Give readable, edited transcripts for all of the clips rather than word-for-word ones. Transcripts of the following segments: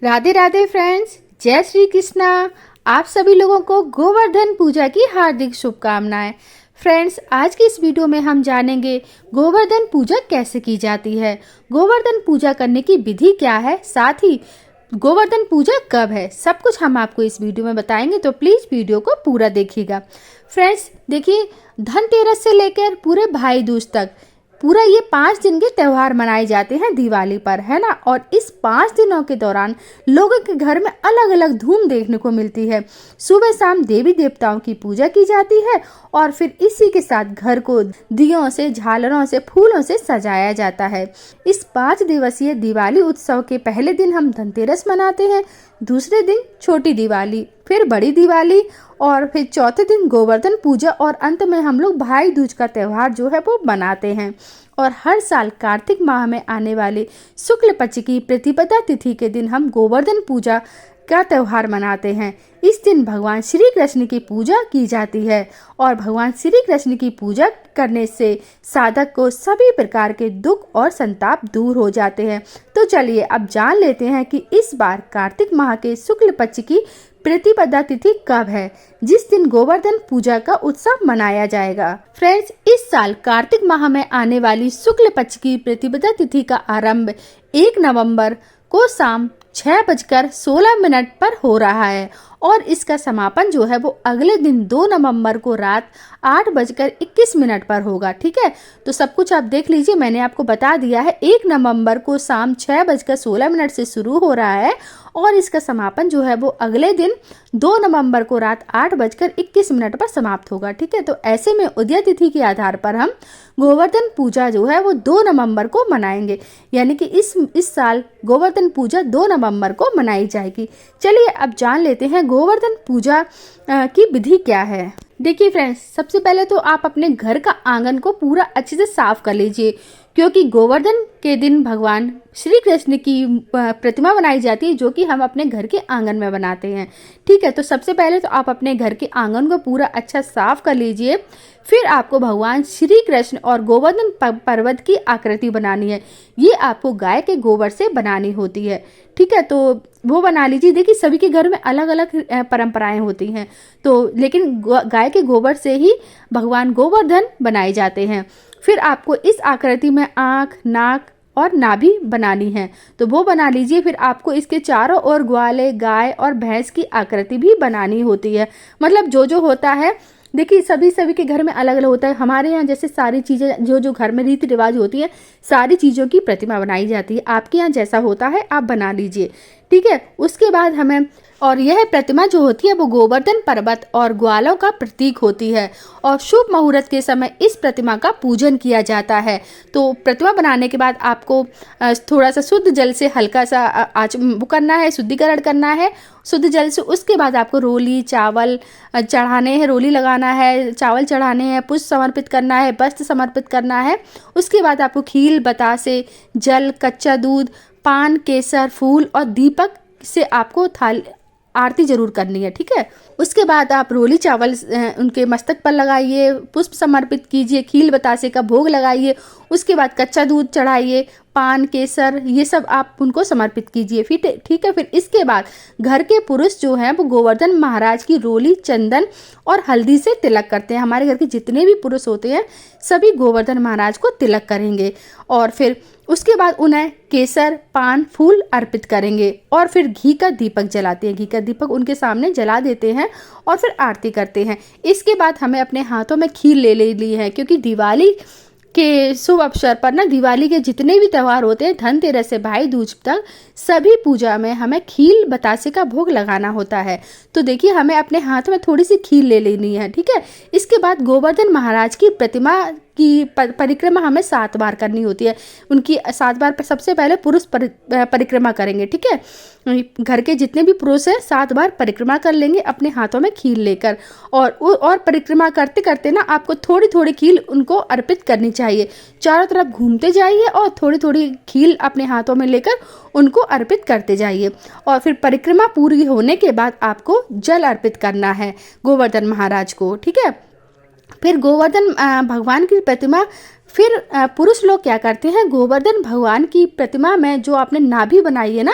Radhe Radhe friends, जय श्री कृष्णा। आप सभी लोगों को गोवर्धन पूजा की हार्दिक शुभकामनाएं। फ्रेंड्स, आज की इस वीडियो में हम जानेंगे गोवर्धन पूजा कैसे की जाती है, गोवर्धन पूजा करने की विधि क्या है, साथ ही गोवर्धन पूजा कब है, सब कुछ हम आपको इस वीडियो में बताएंगे। तो प्लीज़ वीडियो को पूरा देखिएगा। फ्रेंड्स देखिए, धनतेरस से लेकर पूरे भाई दूज तक पूरा ये 5 दिन के त्यौहार मनाए जाते हैं दिवाली पर, है ना। और इस 5 दिनों के दौरान लोगों के घर में अलग अलग धूम देखने को मिलती है। सुबह शाम देवी देवताओं की पूजा की जाती है और फिर इसी के साथ घर को दियों से, झालरों से, फूलों से सजाया जाता है। इस 5 दिवसीय दिवाली उत्सव के पहले दिन हम धनतेरस मनाते हैं, दूसरे दिन छोटी दिवाली, फिर बड़ी दिवाली और फिर चौथे दिन गोवर्धन पूजा और अंत में हम लोग भाई दूज का त्यौहार जो है वो मनाते हैं। और हर साल कार्तिक माह में आने वाले शुक्ल पक्ष की प्रतिपदा तिथि के दिन हम गोवर्धन पूजा का त्यौहार मनाते हैं। इस दिन भगवान श्री कृष्ण की पूजा की जाती है और भगवान श्री कृष्ण की पूजा करने से साधक को सभी प्रकार के दुख और संताप दूर हो जाते हैं। तो चलिए अब जान लेते हैं कि इस बार कार्तिक माह के शुक्ल पक्ष की प्रतिपदा तिथि कब है, जिस दिन गोवर्धन पूजा का उत्सव मनाया जाएगा। फ्रेंड्स, इस साल कार्तिक माह में आने वाली शुक्ल पक्ष की प्रतिपदा तिथि का आरंभ 1 नवंबर को शाम 6:16 पर हो रहा है और इसका समापन जो है वो अगले दिन 2 नवंबर को रात 8:21 पर होगा। ठीक है, तो सब कुछ आप देख लीजिए, मैंने आपको बता दिया है। 1 नवंबर को शाम 6:16 से शुरू हो रहा है और इसका समापन जो है वो अगले दिन 2 नवंबर को रात 8:21 पर समाप्त होगा। ठीक है, तो ऐसे में उदय तिथि के आधार पर हम गोवर्धन पूजा जो है वो 2 नवंबर को मनाएंगे, यानी कि इस साल गोवर्धन पूजा 2 नवंबर को मनाई जाएगी। चलिए अब जान लेते हैं गोवर्धन पूजा की विधि क्या है। देखिए फ्रेंड्स, सबसे पहले तो आप अपने घर का आंगन को पूरा अच्छे से साफ कर लीजिए, क्योंकि गोवर्धन के दिन भगवान श्री कृष्ण की प्रतिमा बनाई जाती है, जो कि हम अपने घर के आंगन में बनाते हैं। ठीक है, तो सबसे पहले तो आप अपने घर के आंगन को पूरा अच्छा साफ कर लीजिए। फिर आपको भगवान श्री कृष्ण और गोवर्धन पर्वत की आकृति बनानी है। ये आपको गाय के गोबर से बनानी होती है। ठीक है, तो वो बना लीजिए। देखिए, सभी के घर में अलग अलग परंपराएं होती हैं, तो लेकिन गाय के गोबर से ही भगवान गोवर्धन बनाए जाते हैं। फिर आपको इस आकृति में आँख, नाक और नाभि बनानी है, तो वो बना लीजिए। फिर आपको इसके चारों ओर ग्वाले, गाय और भैंस की आकृति भी बनानी होती है। मतलब जो जो होता है, देखिए सभी के घर में अलग अलग होता है। हमारे यहाँ जैसे सारी चीज़ें जो घर में रीति रिवाज होती है, सारी चीज़ों की प्रतिमा बनाई जाती है। आपके यहाँ जैसा होता है आप बना लीजिए। ठीक है, उसके बाद हमें, और यह प्रतिमा जो होती है वो गोवर्धन पर्वत और ग्वालों का प्रतीक होती है और शुभ मुहूर्त के समय इस प्रतिमा का पूजन किया जाता है। तो प्रतिमा बनाने के बाद आपको थोड़ा सा शुद्ध जल से हल्का सा करना है, शुद्धिकरण करना है शुद्ध जल से। उसके बाद आपको रोली, चावल चढ़ाने हैं, रोली लगाना है, चावल चढ़ाने हैं, पुष्प समर्पित करना है, वस्त्र समर्पित करना है। उसके बाद आपको खील, बतासे, जल, कच्चा दूध, पान, केसर, फूल और दीपक से आपको आरती जरूर करनी है। ठीक है, उसके बाद आप रोली चावल उनके मस्तक पर लगाइए, पुष्प समर्पित कीजिए, खील बतासे का भोग लगाइए। उसके बाद कच्चा दूध चढ़ाइए, पान, केसर, ये सब आप उनको समर्पित कीजिए। फिर ठीक है, फिर इसके बाद घर के पुरुष जो हैं वो गोवर्धन महाराज की रोली, चंदन और हल्दी से तिलक करते हैं। हमारे घर के जितने भी पुरुष होते हैं सभी गोवर्धन महाराज को तिलक करेंगे और फिर उसके बाद उन्हें केसर, पान, फूल अर्पित करेंगे और फिर घी का दीपक जलाते हैं। घी का दीपक उनके सामने जला देते हैं और फिर आरती करते हैं। इसके बाद हमें अपने हाथों में खीर ले ली है, क्योंकि दिवाली के शुभ अवसर पर ना, दिवाली के जितने भी त्यौहार होते हैं, धनतेरस से भाई दूज तक, सभी पूजा में हमें खीर बतासे का भोग लगाना होता है। तो देखिए, हमें अपने हाथ में थोड़ी सी खीर ले लेनी है। ठीक है, इसके बाद गोवर्धन महाराज की प्रतिमा की परिक्रमा हमें 7 बार करनी होती है। उनकी 7 बार सबसे पहले पुरुष परिक्रमा करेंगे। ठीक है, घर के जितने भी पुरुष हैं 7 बार परिक्रमा कर लेंगे अपने हाथों में खीर लेकर, और परिक्रमा करते करते ना आपको थोड़ी थोड़ी खीर उनको अर्पित करनी चाहिए। चारों तरफ घूमते जाइए और थोड़ी थोड़ी खीर अपने हाथों में लेकर उनको अर्पित करते जाइए। और फिर परिक्रमा पूरी होने के बाद आपको जल अर्पित करना है गोवर्धन महाराज को। ठीक है, फिर गोवर्धन भगवान की प्रतिमा, फिर पुरुष लोग क्या करते हैं, गोवर्धन भगवान की प्रतिमा में जो आपने नाभि बनाई है ना,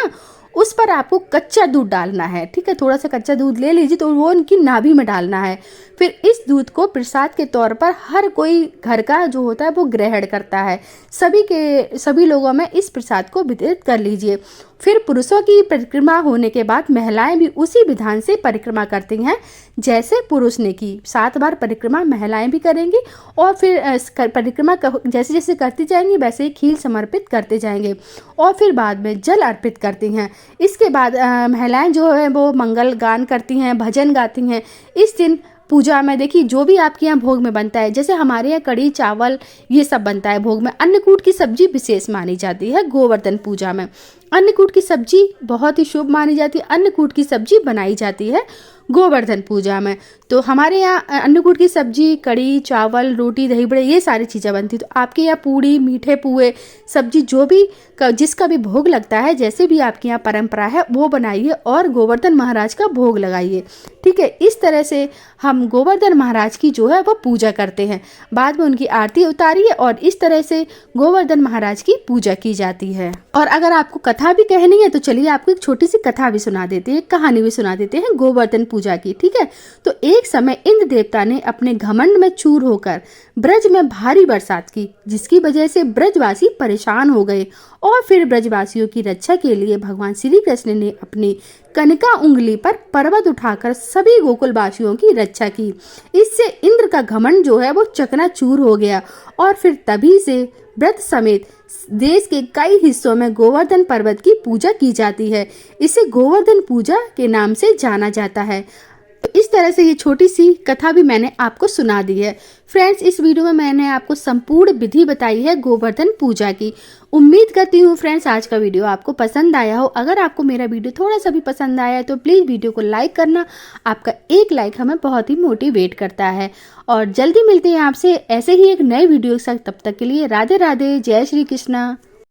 उस पर आपको कच्चा दूध डालना है। ठीक है, थोड़ा सा कच्चा दूध ले लीजिए, तो वो उनकी नाभि में डालना है। फिर इस दूध को प्रसाद के तौर पर हर कोई घर का जो होता है वो ग्रहण करता है। सभी लोगों में इस प्रसाद को वितरित कर लीजिए। फिर पुरुषों की परिक्रमा होने के बाद महिलाएं भी उसी विधान से परिक्रमा करती हैं जैसे पुरुष ने की। 7 बार परिक्रमा महिलाएं भी करेंगी और फिर परिक्रमा जैसे जैसे करती जाएंगी वैसे ही खील समर्पित करते जाएंगे और फिर बाद में जल अर्पित करती हैं। इसके बाद महिलाएं जो है वो मंगल गान करती हैं, भजन गाती हैं। इस दिन पूजा में देखिए जो भी आपके यहाँ भोग में बनता है, जैसे हमारे यहाँ कढ़ी चावल ये सब बनता है भोग में। अन्नकूट की सब्जी विशेष मानी जाती है गोवर्धन पूजा में। अन्नकूट की सब्जी बहुत ही शुभ मानी जाती है। अन्नकूट की सब्जी बनाई जाती है गोवर्धन पूजा में। तो हमारे यहाँ अन्नकूट की सब्जी, कढ़ी चावल, रोटी, दही बड़े ये सारी चीज़ें बनती। तो आपके यहाँ पूड़ी, मीठे पुए, सब्जी जो भी जिसका भी भोग लगता है, जैसे भी आपके यहाँ परंपरा है वो बनाइए और गोवर्धन महाराज का भोग लगाइए। ठीक है, इस तरह से हम गोवर्धन महाराज की जो है वो पूजा करते हैं। बाद में उनकी आरती उतारिए और इस तरह से गोवर्धन महाराज की पूजा की जाती है। और अगर आपको कथा भी कहनी है तो चलिए आपको एक छोटी सी कथा भी सुना देते हैं, कहानी भी सुना देते हैं गोवर्धन पूजा की। ठीक है, तो एक समय इंद्र देवता ने अपने घमंड में चूर होकर ब्रज में भारी बरसात की, जिसकी वजह से ब्रजवासी परेशान हो गए और फिर ब्रजवासियों की रक्षा के लिए भगवान श्री कृष्ण ने अपनी कनिका उंगली पर पर्वत उठाकर सभी गोकुलवासियों की रक्षा की। इससे इंद्र का घमंड जो है वो चकनाचूर हो गया और फिर तभी से व्रत समेत देश के कई हिस्सों में गोवर्धन पर्वत की पूजा की जाती है। इसे गोवर्धन पूजा के नाम से जाना जाता है। तो इस तरह से ये छोटी सी कथा भी मैंने आपको सुना दी है। फ्रेंड्स, इस वीडियो में मैंने आपको संपूर्ण विधि बताई है गोवर्धन पूजा की। उम्मीद करती हूँ फ्रेंड्स आज का वीडियो आपको पसंद आया हो। अगर आपको मेरा वीडियो थोड़ा सा भी पसंद आया है तो प्लीज़ वीडियो को लाइक करना। आपका एक लाइक हमें बहुत ही मोटिवेट करता है। और जल्दी मिलते हैं आपसे ऐसे ही एक नए वीडियो के साथ। तब तक के लिए राधे राधे, जय श्री कृष्णा।